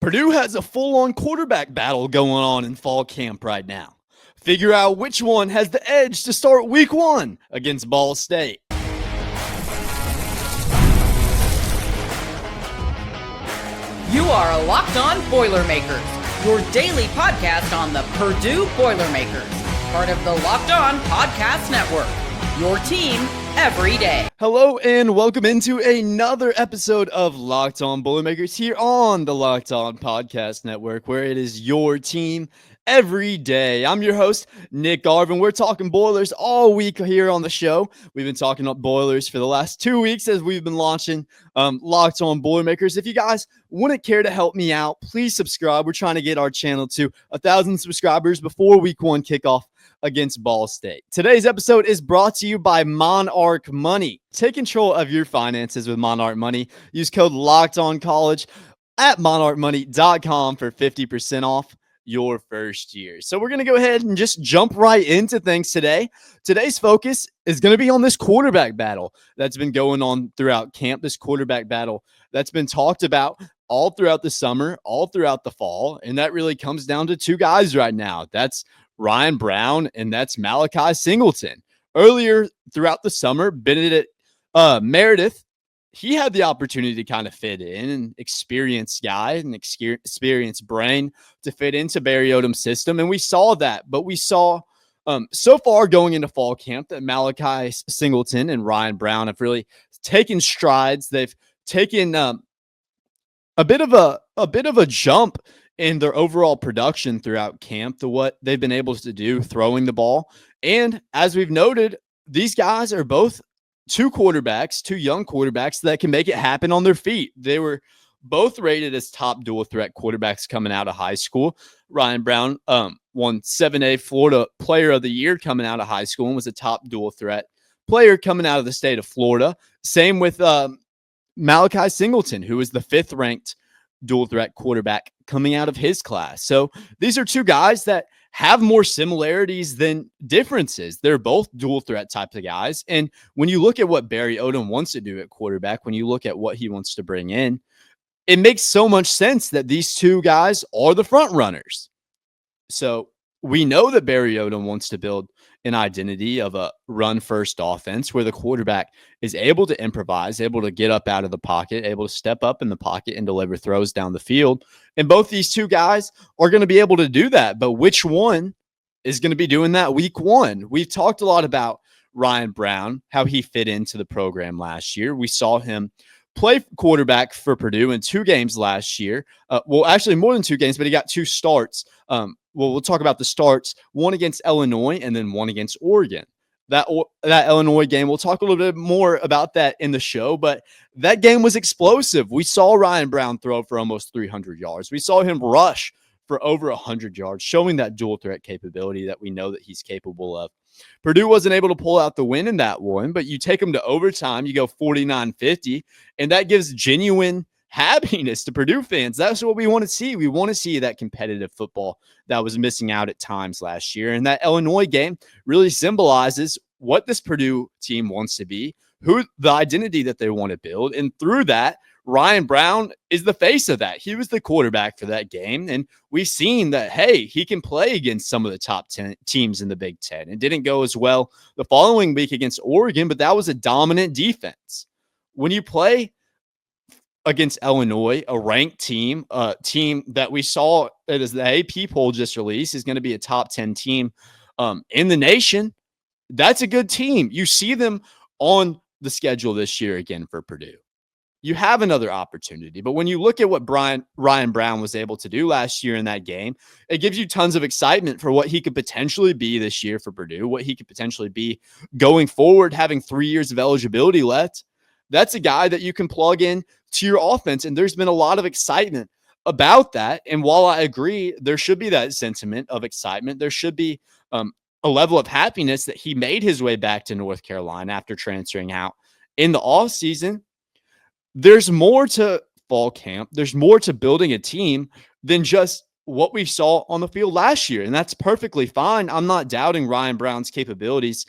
Purdue has a full-on quarterback battle going on in fall camp right now. Figure out which one has the edge to start week 1 against Ball State. You are Locked On Boilermakers, your daily podcast on the Purdue Boilermakers, part of the Locked On Podcast Network, your team every day. Hello and welcome into another episode of Locked On Boilermakers here on the Locked On Podcast Network, where it is your team every day. I'm your host, Nick Arvin. We're talking Boilers all week here on the show. We've been talking about Boilers for the last 2 weeks as we've been launching Locked On Boilermakers. If you guys wouldn't care to help me out, please subscribe. We're trying to get our channel to 1,000 subscribers before week 1 kickoff against Ball State. Today's episode is brought to you by Monarch Money. Take control of your finances with Monarch Money. Use code LOCKEDONCollege at monarchmoney.com for 50% off your first year. So we're going to go ahead and just jump right into things today. Today's focus is going to be on this quarterback battle that's been going on throughout camp, this quarterback battle that's been talked about all throughout the summer, all throughout the fall, and that really comes down to two guys right now. That's Ryan Browne and that's Malachi Singleton. Earlier throughout the summer, Meredith, he had the opportunity to kind of fit in, an experienced guy, an experienced brain to fit into Barry Odom's system. And we saw that, but we saw so far going into fall camp that Malachi Singleton and Ryan Browne have really taken strides. They've taken a bit of a jump in their overall production throughout camp to what they've been able to do throwing the ball. And as we've noted, these guys are both two young quarterbacks that can make it happen on their feet. They were both rated as top dual threat quarterbacks coming out of high school. Ryan Browne won 7A Florida Player of the Year coming out of high school and was a top dual threat player coming out of the state of Florida. Same with Malachi Singleton, who was the 5th ranked dual threat quarterback coming out of his class. So these are two guys that have more similarities than differences. They're both dual threat types of guys. And when you look at what Barry Odom wants to do at quarterback, when you look at what he wants to bring in, it makes so much sense that these two guys are the front runners. So we know that Barry Odom wants to build an identity of a run-first offense where the quarterback is able to improvise, able to get up out of the pocket, able to step up in the pocket and deliver throws down the field. And both these two guys are going to be able to do that. But which one is going to be doing that week 1? We've talked a lot about Ryan Browne, how he fit into the program last year. We saw him play quarterback for Purdue in 2 games last year. Well, actually more than 2 games, but he got 2 starts. We'll talk about the starts, one against Illinois and then one against Oregon. That Illinois game, we'll talk a little bit more about that in the show, but that game was explosive. We saw Ryan Browne throw for almost 300 yards. We saw him rush for over 100 yards, showing that dual threat capability that we know that he's capable of. Purdue wasn't able to pull out the win in that one, but you take them to overtime, you go 49-50, and that gives genuine happiness to Purdue fans. That's what we want to see. We want to see that competitive football that was missing out at times last year. And that Illinois game really symbolizes what this Purdue team wants to be, who the identity that they want to build. And through that, Ryan Browne is the face of that. He was the quarterback for that game. And we've seen that, hey, he can play against some of the top 10 teams in the Big Ten. It didn't go as well the following week against Oregon, but that was a dominant defense. When you play against Illinois, a ranked team, a team that we saw as the AP poll just released is going to be a top 10 team in the nation, that's a good team. You see them on the schedule this year again for Purdue. You have another opportunity. But when you look at what Ryan Browne was able to do last year in that game, it gives you tons of excitement for what he could potentially be this year for Purdue, what he could potentially be going forward, having 3 years of eligibility left. That's a guy that you can plug in to your offense. And there's been a lot of excitement about that. And while I agree, there should be that sentiment of excitement. There should be a level of happiness that he made his way back to North Carolina after transferring out in the offseason. There's more to fall camp. There's more to building a team than just what we saw on the field last year. And that's perfectly fine. I'm not doubting Ryan Browne's capabilities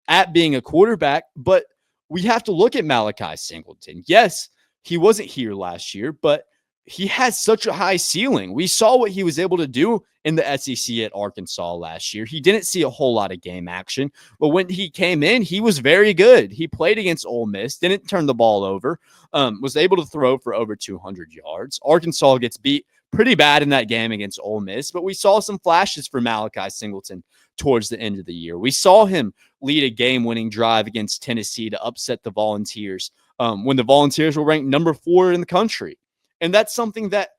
at being a quarterback, but we have to look at Malachi Singleton. Yes, he wasn't here last year, but he has such a high ceiling. We saw what he was able to do in the SEC at Arkansas last year. He didn't see a whole lot of game action, but when he came in, he was very good. He played against Ole Miss, didn't turn the ball over, was able to throw for over 200 yards. Arkansas gets beat pretty bad in that game against Ole Miss, but we saw some flashes for Malachi Singleton towards the end of the year. We saw him lead a game-winning drive against Tennessee to upset the Volunteers when the Volunteers were ranked number 4 in the country. And that's something that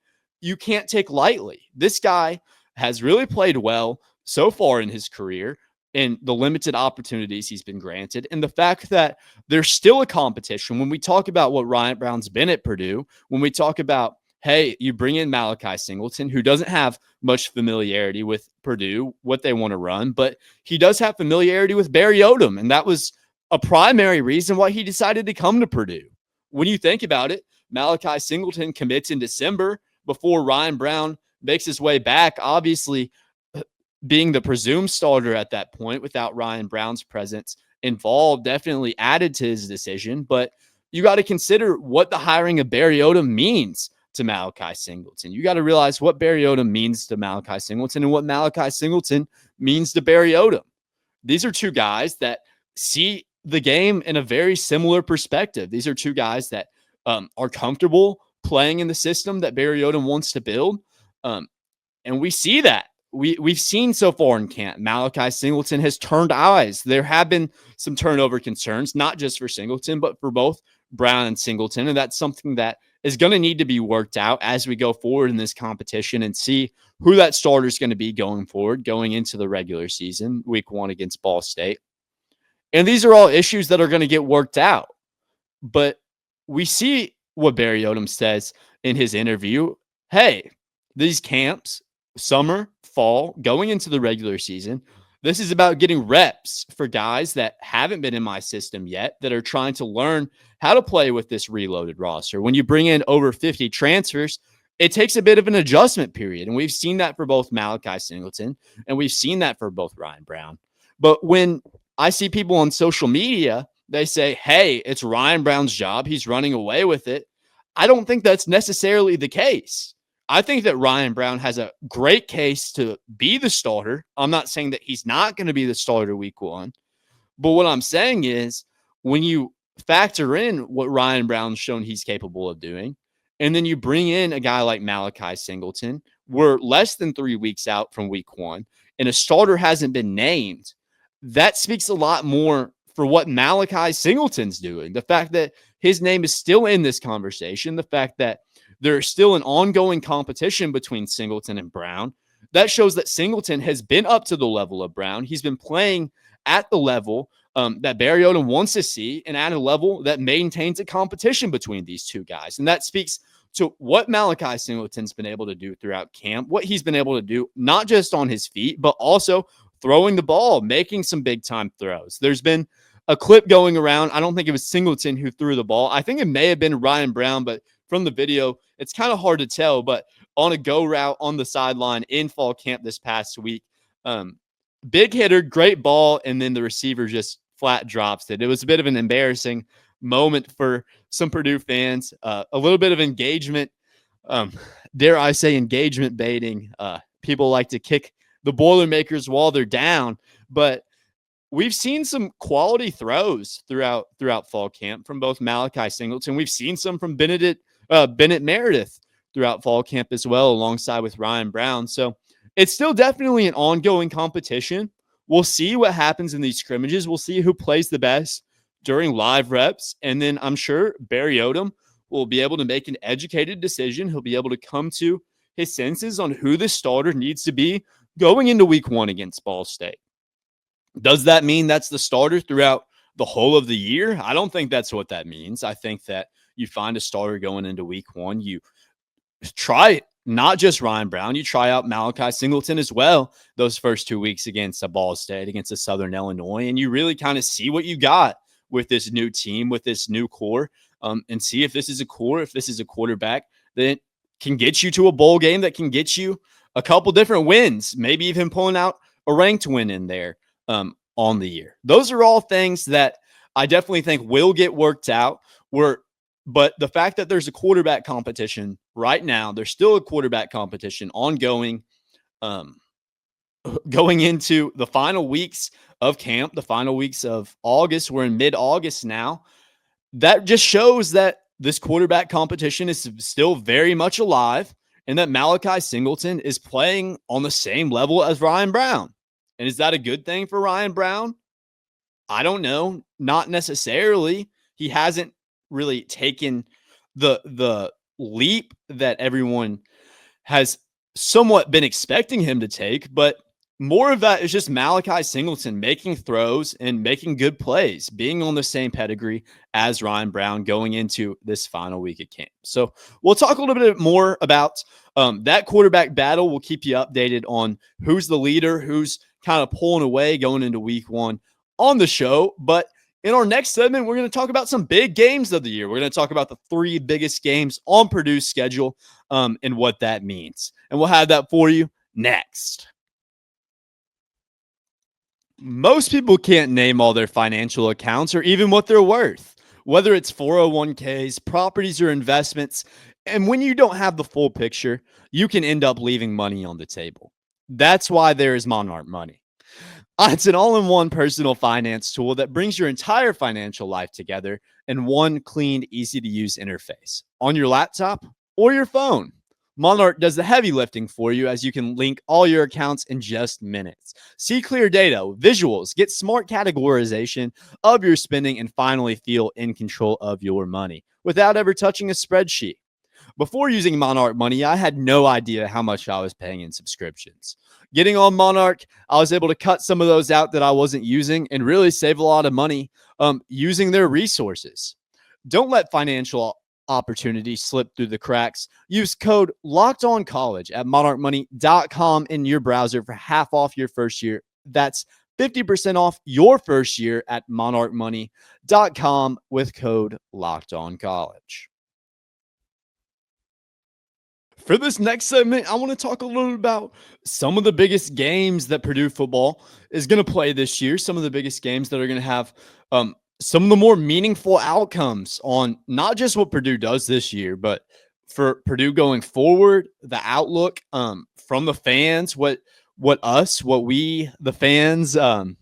you can't take lightly. This guy has really played well so far in his career in the limited opportunities he's been granted. And the fact that there's still a competition when we talk about what Ryan Browne's been at Purdue, when we talk about, hey, you bring in Malachi Singleton, who doesn't have much familiarity with Purdue, what they want to run, but he does have familiarity with Barry Odom. And that was a primary reason why he decided to come to Purdue. When you think about it, Malachi Singleton commits in December before Ryan Browne makes his way back, obviously being the presumed starter at that point without Ryan Browne's presence involved definitely added to his decision. But you got to consider what the hiring of Barry Odom means to Malachi Singleton. You got to realize what Barry Odom means to Malachi Singleton and what Malachi Singleton means to Barry Odom. These are two guys that see the game in a very similar perspective. These are two guys that are comfortable playing in the system that Barry Odom wants to build. And we see that. We've seen so far in camp, Malachi Singleton has turned eyes. There have been some turnover concerns, not just for Singleton, but for both Browne and Singleton. And that's something that is going to need to be worked out as we go forward in this competition and see who that starter is going to be going forward, going into the regular season, week 1 against Ball State. And these are all issues that are going to get worked out. But we see what Barry Odom says in his interview. Hey, these camps, summer, fall, going into the regular season, this is about getting reps for guys that haven't been in my system yet, that are trying to learn how to play with this reloaded roster. When you bring in over 50 transfers, it takes a bit of an adjustment period. And we've seen that for both Malachi Singleton and we've seen that for both Ryan Browne. But when I see people on social media, they say, hey, it's Ryan Browne's job, he's running away with it. I don't think that's necessarily the case. I think that Ryan Browne has a great case to be the starter. I'm not saying that he's not going to be the starter week 1. But what I'm saying is when you factor in what Ryan Browne's shown he's capable of doing, and then you bring in a guy like Malachi Singleton, we're less than 3 weeks out from week 1, and a starter hasn't been named, that speaks a lot more for what Malachi Singleton's doing. The fact that his name is still in this conversation, the fact that there's still an ongoing competition between Singleton and Browne, that shows that Singleton has been up to the level of Browne. He's been playing at the level that Barry Odom wants to see and at a level that maintains a competition between these two guys. And that speaks to what Malachi Singleton's been able to do throughout camp, what he's been able to do, not just on his feet, but also throwing the ball, making some big-time throws. There's been a clip going around. I don't think it was Singleton who threw the ball. I think it may have been Ryan Browne, but from the video, it's kind of hard to tell. But on a go route on the sideline in fall camp this past week, big hitter, great ball, and then the receiver just flat drops it. It was a bit of an embarrassing moment for some Purdue fans. A little bit of engagement, dare I say engagement baiting. People like to kick the Boilermakers while they're down, but we've seen some quality throws throughout fall camp from both Malachi Singleton. We've seen some from Bennett Meredith throughout fall camp as well, alongside with Ryan Browne. So it's still definitely an ongoing competition. We'll see what happens in these scrimmages. We'll see who plays the best during live reps. And then I'm sure Barry Odom will be able to make an educated decision. He'll be able to come to his senses on who the starter needs to be going into week 1 against Ball State. Does that mean that's the starter throughout the whole of the year? I don't think that's what that means. I think that you find a starter going into week 1. You try not just Ryan Browne, you try out Malachi Singleton as well those first 2 weeks against a Ball State, against a Southern Illinois, and you really kind of see what you got with this new team, with this new core, and see if this is a core, if this is a quarterback that can get you to a bowl game, that can get you a couple different wins, maybe even pulling out a ranked win in there on the year. Those are all things that I definitely think will get worked out. But the fact that there's a quarterback competition right now, there's still a quarterback competition ongoing. Um, Going into the final weeks of camp, the final weeks of August, we're in mid-August now. That just shows that this quarterback competition is still very much alive and that Malachi Singleton is playing on the same level as Ryan Browne. And is that a good thing for Ryan Browne? I don't know. Not necessarily. He hasn't really taken the leap that everyone has somewhat been expecting him to take, but more of that is just Malachi Singleton making throws and making good plays, being on the same pedigree as Ryan Browne going into this final week of camp. So we'll talk a little bit more about that quarterback battle. We'll keep you updated on who's the leader, who's kind of pulling away going into week one on the show. But in our next segment, we're going to talk about some big games of the year. We're going to talk about the 3 biggest games on Purdue's schedule and what that means. And we'll have that for you next. Most people can't name all their financial accounts or even what they're worth, whether it's 401ks, properties, or investments. And when you don't have the full picture, you can end up leaving money on the table. That's why there is Monarch Money. It's an all-in-one personal finance tool that brings your entire financial life together in one clean, easy-to-use interface on your laptop or your phone. Monarch does the heavy lifting for you as you can link all your accounts in just minutes. See clear data, visuals, get smart categorization of your spending, and finally feel in control of your money without ever touching a spreadsheet. Before using Monarch Money, I had no idea how much I was paying in subscriptions. Getting on Monarch, I was able to cut some of those out that I wasn't using and really save a lot of money using their resources. Don't let financial opportunity slip through the cracks. Use code LOCKEDONCollege at monarchmoney.com in your browser for half off your first year. That's 50% off your first year at monarchmoney.com with code LOCKEDONCollege. For this next segment, I want to talk a little bit about some of the biggest games that Purdue football is going to play this year, some of the biggest games that are going to have some of the more meaningful outcomes on not just what Purdue does this year, but for Purdue going forward, the outlook from the fans, what we, the fans, and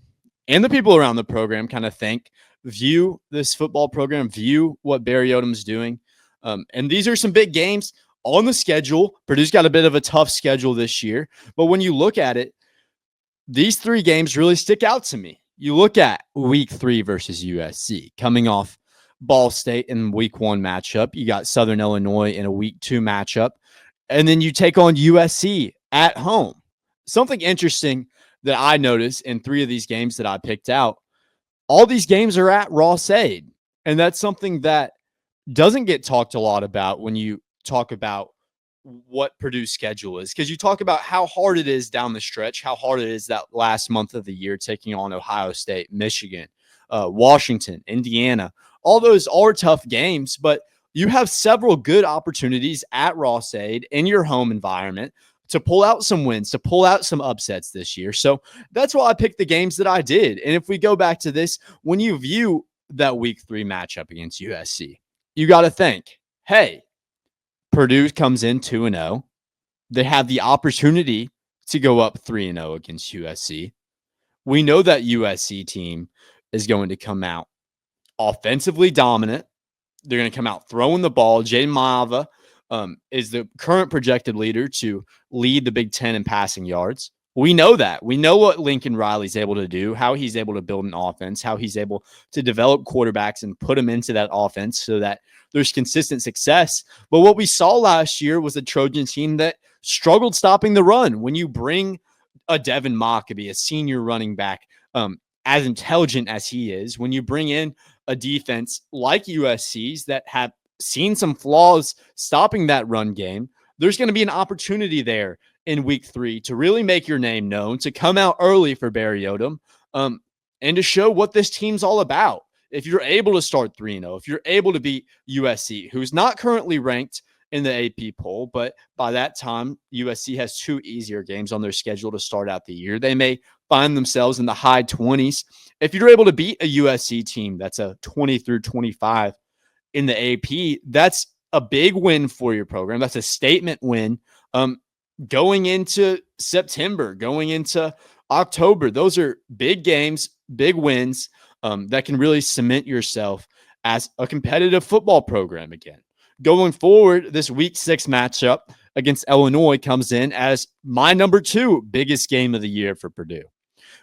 the people around the program kind of think, view this football program, view what Barry Odom's doing. And these are some big games on the schedule. Purdue's got a bit of a tough schedule this year, but when you look at it, these 3 games really stick out to me. You look at week 3 versus USC, coming off Ball State in week 1 matchup. You got Southern Illinois in a week 2 matchup. And then you take on USC at home. Something interesting that I noticed in 3 of these games that I picked out, all these games are at Ross-Ade. And that's something that doesn't get talked a lot about when you talk about what Purdue's schedule is, because you talk about how hard it is down the stretch, how hard it is that last month of the year taking on Ohio State, Michigan, Washington, Indiana. All those are tough games, but you have several good opportunities at Ross-Ade in your home environment to pull out some wins, to pull out some upsets this year. So that's why I picked the games that I did. And if we go back to this, when you view that week 3 matchup against USC, you got to think, hey, Purdue comes in 2-0. They have the opportunity to go up 3-0 against USC. We know that USC team is going to come out offensively dominant. They're going to come out throwing the ball. Jaden Maava is the current projected leader to lead the Big Ten in passing yards. We know that. We know what Lincoln Riley's able to do, how he's able to build an offense, how he's able to develop quarterbacks and put them into that offense so that there's consistent success. But what we saw last year was a Trojan team that struggled stopping the run. When you bring a Devin Mockabee, a senior running back, as intelligent as he is, when you bring in a defense like USC's that have seen some flaws stopping that run game, there's going to be an opportunity there in week 3 to really make your name known, to come out early for Barry Odom, and to show what this team's all about. If you're able to start 3-0, if you're able to beat USC, who's not currently ranked in the AP poll, but by that time, USC has 2 easier games on their schedule to start out the year. They may find themselves in the high 20s. If you're able to beat a USC team that's a 20 through 25 in the AP, that's a big win for your program. That's a statement win. Going into September, going into October, those are big games, big wins that can really cement yourself as a competitive football program again. Going forward, this week 6 matchup against Illinois comes in as my number 2 biggest game of the year for Purdue.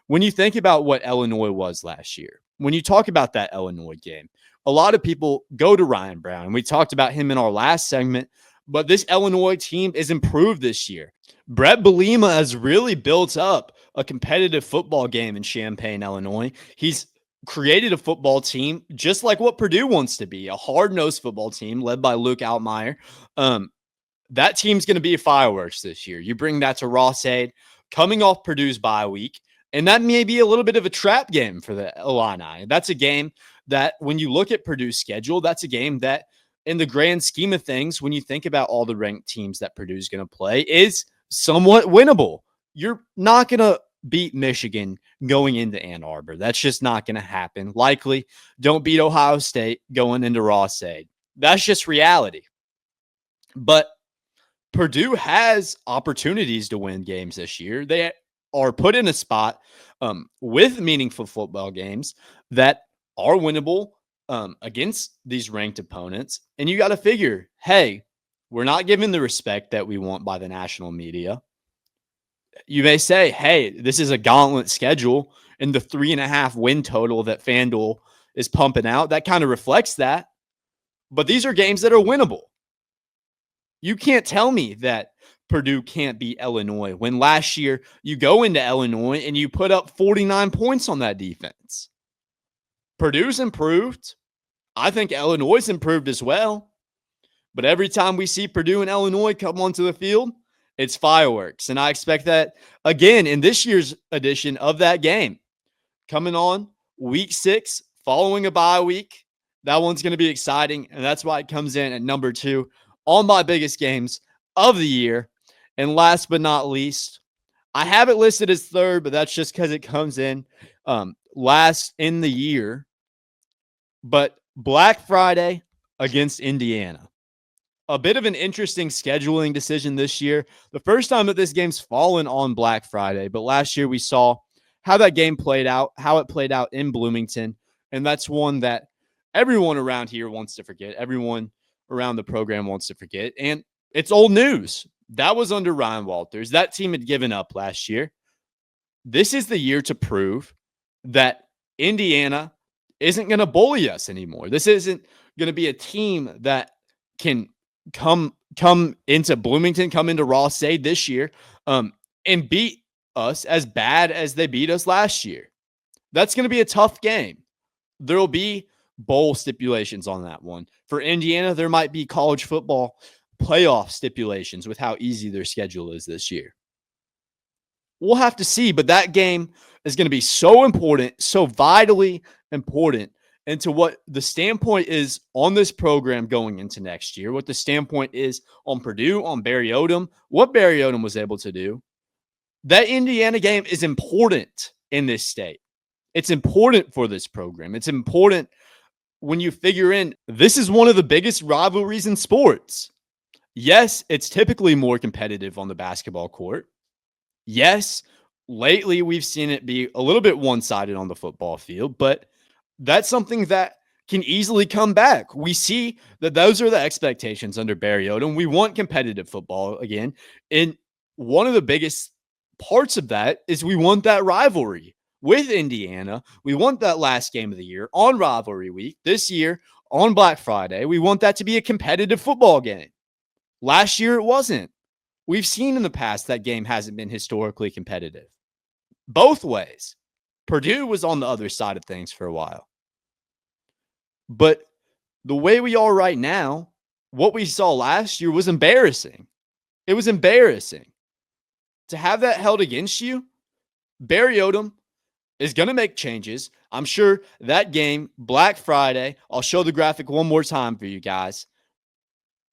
When you think about what Illinois was last year, when you talk about that Illinois game, a lot of people go to Ryan Browne, and we talked about him in our last segment, but this Illinois team is improved this year. Brett Bielema has really built up a competitive football game in Champaign, Illinois. He's created a football team just like what Purdue wants to be, a hard-nosed football team led by Luke Altmaier. That team's going to be fireworks this year. You bring that to Ross-Ade, coming off Purdue's bye week, and that may be a little bit of a trap game for the Illini. That's a game that when you look at Purdue's schedule, that's a game that in the grand scheme of things, when you think about all the ranked teams that Purdue's going to play, is somewhat winnable. You're not going to beat Michigan going into Ann Arbor. That's just not going to happen. Likely don't beat Ohio State going into Ross-Ade. That's just reality. But Purdue has opportunities to win games this year. They are put in a spot with meaningful football games that are winnable against these ranked opponents. And you got to figure, hey, we're not given the respect that we want by the national media. You may say, hey, this is a gauntlet schedule, and the 3.5 win total that FanDuel is pumping out, that kind of reflects that. But these are games that are winnable. You can't tell me that Purdue can't beat Illinois when last year you go into Illinois and you put up 49 points on that defense. Purdue's improved. I think Illinois' improved as well. But every time we see Purdue and Illinois come onto the field, it's fireworks. And I expect that again in this year's edition of that game. Coming on week 6, following a bye week. That one's going to be exciting. And that's why it comes in at number 2 on my biggest games of the year. And last but not least, I have it listed as 3rd, but that's just because it comes in last in the year. But Black Friday against Indiana. A bit of an interesting scheduling decision this year. The first time that this game's fallen on Black Friday, but last year we saw how that game played out, how it played out in Bloomington. And that's one that everyone around here wants to forget. Everyone around the program wants to forget. And it's old news. That was under Ryan Walters. That team had given up last year. This is the year to prove that Indiana isn't going to bully us anymore. This isn't going to be a team that can come into Bloomington, come into Ross-Ade this year, and beat us as bad as they beat us last year. That's going to be a tough game. There will be bowl stipulations on that one. For Indiana, there might be college football playoff stipulations with how easy their schedule is this year. We'll have to see, but that game is going to be so important, so vitally important into what the standpoint is on this program going into next year, what the standpoint is on Purdue, on Barry Odom, what Barry Odom was able to do. That Indiana game is important in this state. It's important for this program. It's important when you figure in this is one of the biggest rivalries in sports. Yes, it's typically more competitive on the basketball court. Yes, lately we've seen it be a little bit one-sided on the football field, but that's something that can easily come back. We see that those are the expectations under Barry Odom. We want competitive football again. And one of the biggest parts of that is we want that rivalry with Indiana. We want that last game of the year on rivalry week this year on Black Friday. We want that to be a competitive football game. Last year, it wasn't. We've seen in the past that game hasn't been historically competitive. Both ways. Purdue was on the other side of things for a while. But the way we are right now, what we saw last year was embarrassing. It was embarrassing. To have that held against you, Barry Odom is going to make changes. I'm sure that game, Black Friday, I'll show the graphic one more time for you guys.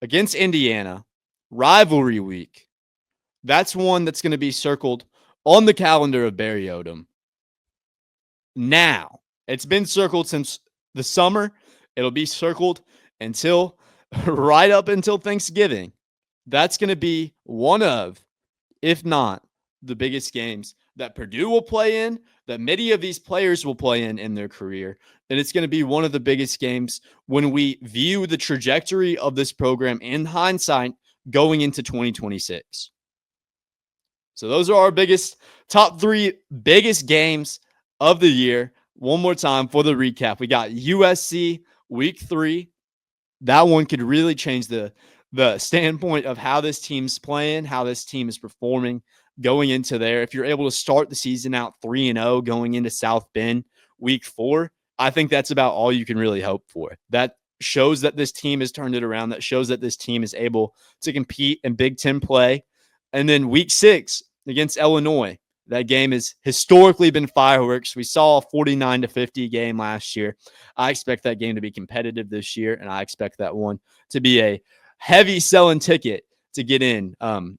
Against Indiana, rivalry week. That's one that's going to be circled on the calendar of Barry Odom. Now, it's been circled since the summer. It'll be circled until right up until Thanksgiving, that's going to be one of, if not the biggest games that Purdue will play in, that many of these players will play in their career. And it's going to be one of the biggest games when we view the trajectory of this program in hindsight going into 2026. So those are our top three biggest games of the year. One more time for the recap. We got USC week 3. That one could really change the standpoint of how this team's playing, how this team is performing going into there. If you're able to start the season out 3-0 going into South Bend week 4, I think that's about all you can really hope for. That shows that this team has turned it around. That shows that this team is able to compete in Big Ten play. And then week 6 against Illinois, that game has historically been fireworks. We saw a 49-50 game last year. I expect that game to be competitive this year, and I expect that one to be a heavy selling ticket to get in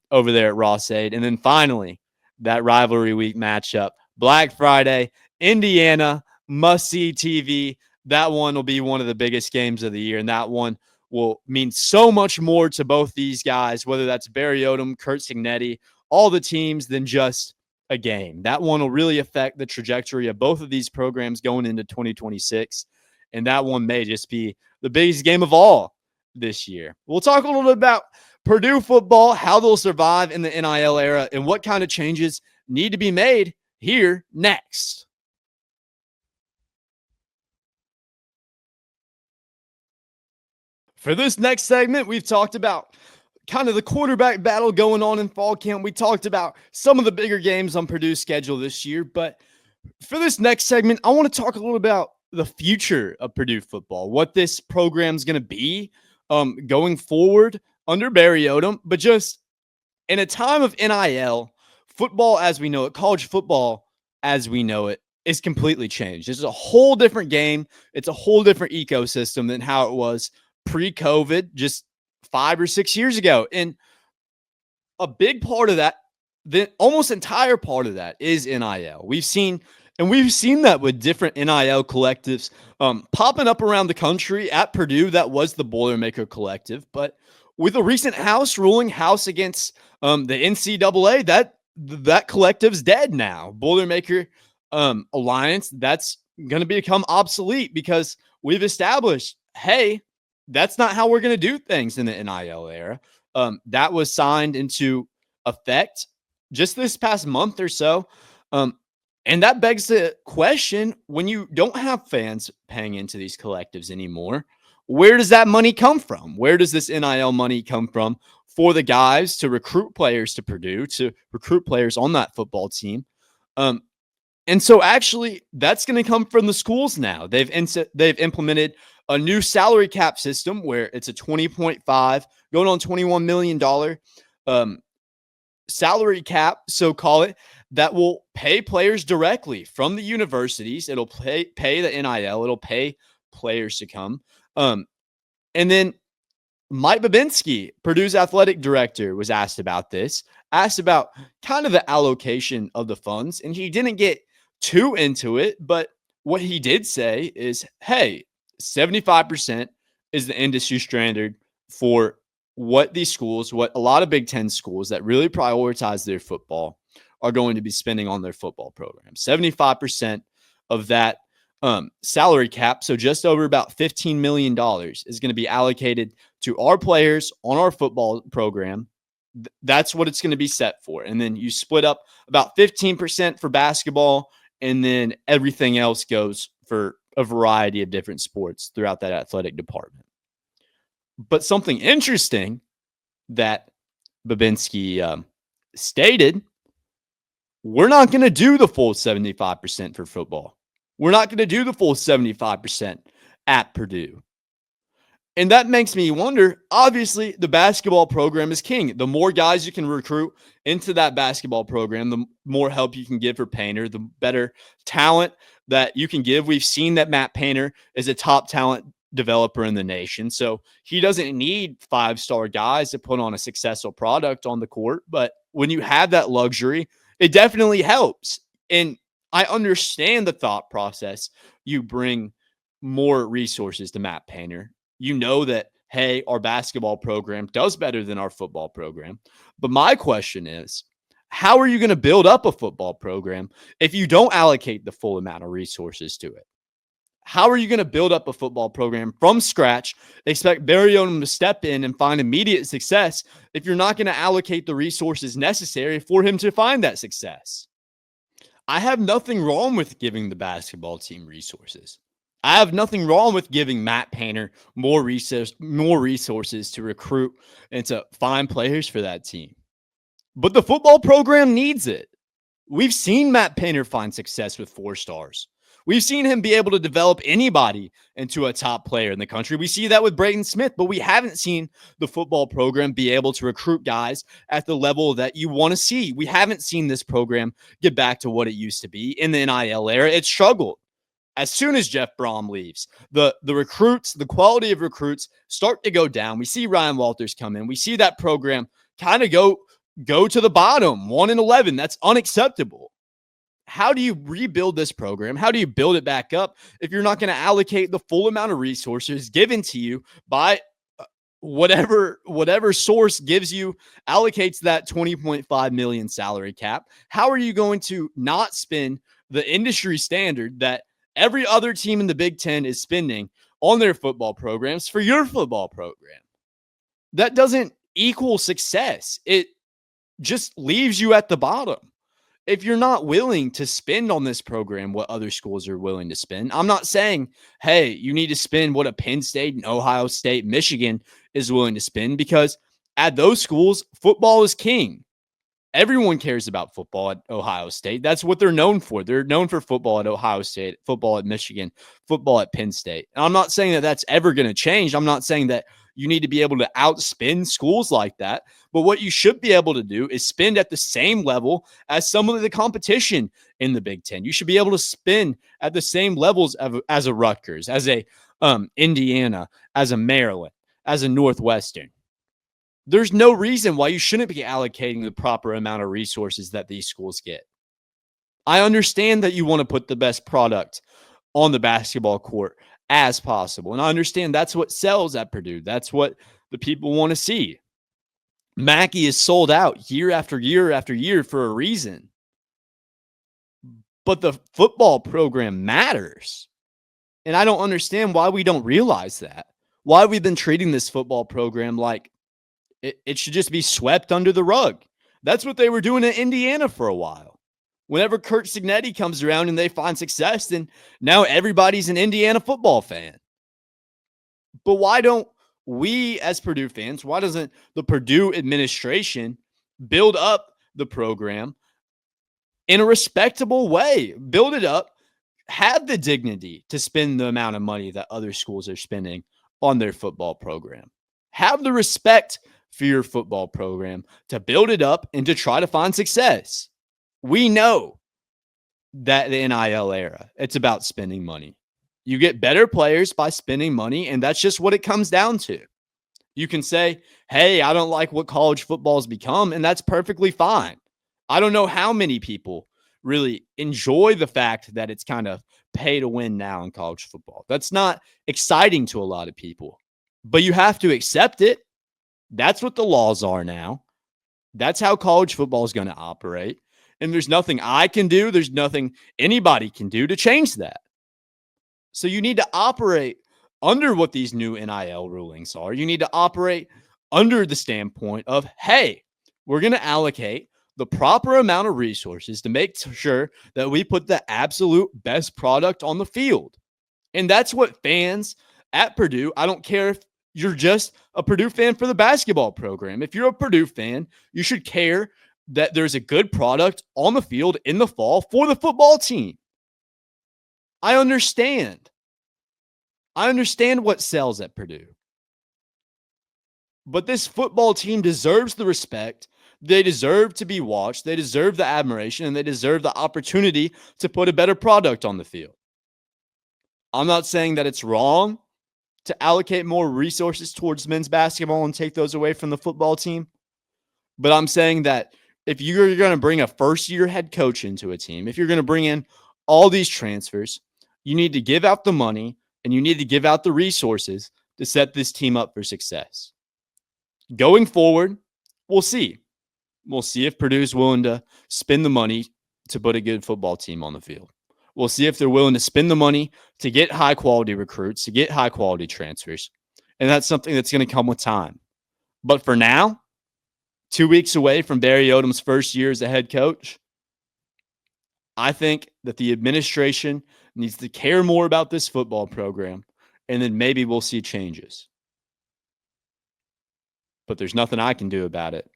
over there at Ross-Ade. And then finally, that rivalry week matchup, Black Friday, Indiana, must-see TV. That one will be one of the biggest games of the year, and that one will mean so much more to both these guys, whether that's Barry Odom, Kurt Signetti, all the teams, than just a game. That one will really affect the trajectory of both of these programs going into 2026. And that one may just be the biggest game of all this year. We'll talk a little bit about Purdue football, how they'll survive in the NIL era, and what kind of changes need to be made here next. For this next segment, we've talked about kind of the quarterback battle going on in fall camp. We talked about some of the bigger games on Purdue's schedule this year. But for this next segment, I want to talk a little about the future of Purdue football, what this program is going to be going forward under Barry Odom. But just in a time of NIL, football as we know it, college football as we know it, is completely changed. It's a whole different game. It's a whole different ecosystem than how it was pre-COVID, just 5 or 6 years ago. And a big part of that, the almost entire part of that, is NIL. We've seen that with different NIL collectives popping up around the country. At Purdue, that was the Boilermaker Collective. But with a recent House ruling, House against the NCAA, that collective's dead now. Boilermaker Alliance, that's going to become obsolete because we've established, hey, that's not how we're going to do things in the NIL era. That was signed into effect just this past month or so. And that begs the question, when you don't have fans paying into these collectives anymore, where does that money come from? Where does this NIL money come from for the guys to recruit players to Purdue, to recruit players on that football team? And so actually that's going to come from the schools now. They've implemented a new salary cap system where it's a $20.5 going on $21 million salary cap, so call it, that will pay players directly from the universities. It'll pay the NIL. It'll pay players to come. And then Mike Babinski, Purdue's athletic director, was asked about kind of the allocation of the funds, and he didn't get too into it, but what he did say is, hey, 75% is the industry standard for what these schools, what a lot of Big Ten schools that really prioritize their football are going to be spending on their football program. 75% of that salary cap, so just over about $15 million, is going to be allocated to our players on our football program. That's what it's going to be set for. And then you split up about 15% for basketball, and then everything else goes for a variety of different sports throughout that athletic department. But something interesting that Babinski stated, we're not going to do the full 75% for football. We're not going to do the full 75% at Purdue. And that makes me wonder, obviously, the basketball program is king. The more guys you can recruit into that basketball program, the more help you can give for Painter, the better talent that you can give. We've seen that Matt Painter is a top talent developer in the nation. So he doesn't need 5-star guys to put on a successful product on the court. But when you have that luxury, it definitely helps. And I understand the thought process. You bring more resources to Matt Painter. You know that hey, our basketball program does better than our football program. But my question is, how are you going to build up a football program if you don't allocate the full amount of resources to it? How are you going to build up a football program from scratch, expect Barry Odom to step in and find immediate success if you're not going to allocate the resources necessary for him to find that success? I have nothing wrong with giving the basketball team resources. I have nothing wrong with giving Matt Painter more resources to recruit and to find players for that team. But the football program needs it. We've seen Matt Painter find success with 4 stars. We've seen him be able to develop anybody into a top player in the country. We see that with Braden Smith, but we haven't seen the football program be able to recruit guys at the level that you want to see. We haven't seen this program get back to what it used to be in the NIL era. It struggled. As soon as Jeff Browne leaves, the recruits, the quality of recruits start to go down. We see Ryan Walters come in. We see that program kind of go to the bottom, 1-11. That's unacceptable. How do you rebuild this program? How do you build it back up if you're not going to allocate the full amount of resources given to you by whatever source allocates that $20.5 million salary cap? How are you going to not spend the industry standard that every other team in the Big Ten is spending on their football programs for your football program? That doesn't equal success. It just leaves you at the bottom. If you're not willing to spend on this program what other schools are willing to spend, I'm not saying, hey, you need to spend what a Penn State and Ohio State, Michigan is willing to spend, because at those schools, football is king. Everyone cares about football at Ohio State. That's what they're known for. They're known for football at Ohio State, football at Michigan, football at Penn State. And I'm not saying that that's ever going to change. I'm not saying that you need to be able to outspend schools like that. But what you should be able to do is spend at the same level as some of the competition in the Big Ten. You should be able to spend at the same levels as a Rutgers, as a Indiana, as a Maryland, as a Northwestern. There's no reason why you shouldn't be allocating the proper amount of resources that these schools get. I understand that you want to put the best product on the basketball court as possible. And I understand that's what sells at Purdue. That's what the people want to see. Mackey is sold out year after year after year for a reason. But the football program matters. And I don't understand why we don't realize that. Why we've been treating this football program like it should just be swept under the rug. That's what they were doing in Indiana for a while. Whenever Kurt Cignetti comes around and they find success, then now everybody's an Indiana football fan. But why don't we as Purdue fans, why doesn't the Purdue administration build up the program in a respectable way? Build it up, have the dignity to spend the amount of money that other schools are spending on their football program. Have the respect for your football program to build it up and to try to find success. We know that the NIL era, it's about spending money. You get better players by spending money, and that's just what it comes down to. You can say, hey, I don't like what college football has become, and that's perfectly fine. I don't know how many people really enjoy the fact that it's kind of pay to win now in college football. That's not exciting to a lot of people, but you have to accept it. That's what the laws are now. That's how college football is going to operate. And there's nothing I can do. There's nothing anybody can do to change that. So you need to operate under what these new NIL rulings are. You need to operate under the standpoint of, hey, we're going to allocate the proper amount of resources to make sure that we put the absolute best product on the field. And that's what fans at Purdue, I don't care if you're just a Purdue fan for the basketball program. If you're a Purdue fan, you should care that there's a good product on the field in the fall for the football team. I understand what sells at Purdue. But this football team deserves the respect. They deserve to be watched. They deserve the admiration, and they deserve the opportunity to put a better product on the field. I'm not saying that it's wrong to allocate more resources towards men's basketball and take those away from the football team. But I'm saying that if you're going to bring a first-year head coach into a team, if you're going to bring in all these transfers, you need to give out the money and you need to give out the resources to set this team up for success. Going forward, we'll see. We'll see if Purdue's willing to spend the money to put a good football team on the field. We'll see if they're willing to spend the money to get high-quality recruits, to get high-quality transfers. And that's something that's going to come with time. But for now, 2 weeks away from Barry Odom's first year as a head coach, I think that the administration needs to care more about this football program, and then maybe we'll see changes. But there's nothing I can do about it.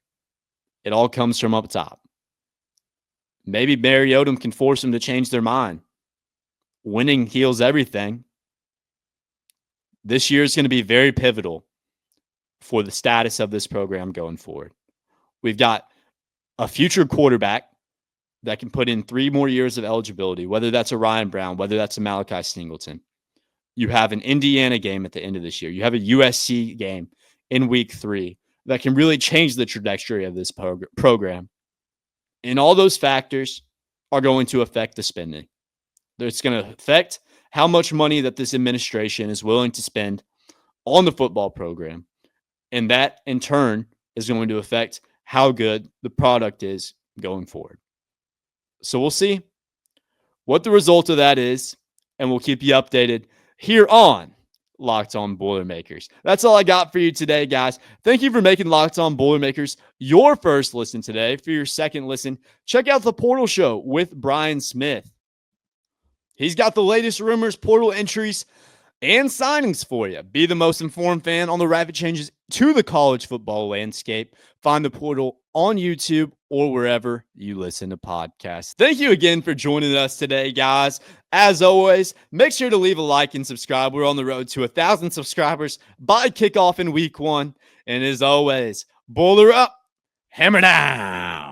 It all comes from up top. Maybe Barry Odom can force them to change their mind. Winning heals everything. This year is going to be very pivotal for the status of this program going forward. We've got a future quarterback that can put in 3 more years of eligibility, whether that's a Ryan Browne, whether that's a Malachi Singleton. You have an Indiana game at the end of this year. You have a USC game in week 3 that can really change the trajectory of this program. And all those factors are going to affect the spending. It's going to affect how much money that this administration is willing to spend on the football program. And that, in turn, is going to affect how good the product is going forward. So we'll see what the result of that is, and we'll keep you updated here on Locked On Boilermakers. That's all I got for you today, guys. Thank you for making Locked On Boilermakers your first listen today. For your second listen, check out the Portal Show with Brian Smith. He's got the latest rumors, portal entries, and signings for you. Be the most informed fan on the rapid changes to the college football landscape. Find the portal on YouTube or wherever you listen to podcasts. Thank you again for joining us today, guys. As always, make sure to leave a like and subscribe. We're on the road to 1,000 subscribers by kickoff in week 1. And as always, boiler up, hammer down.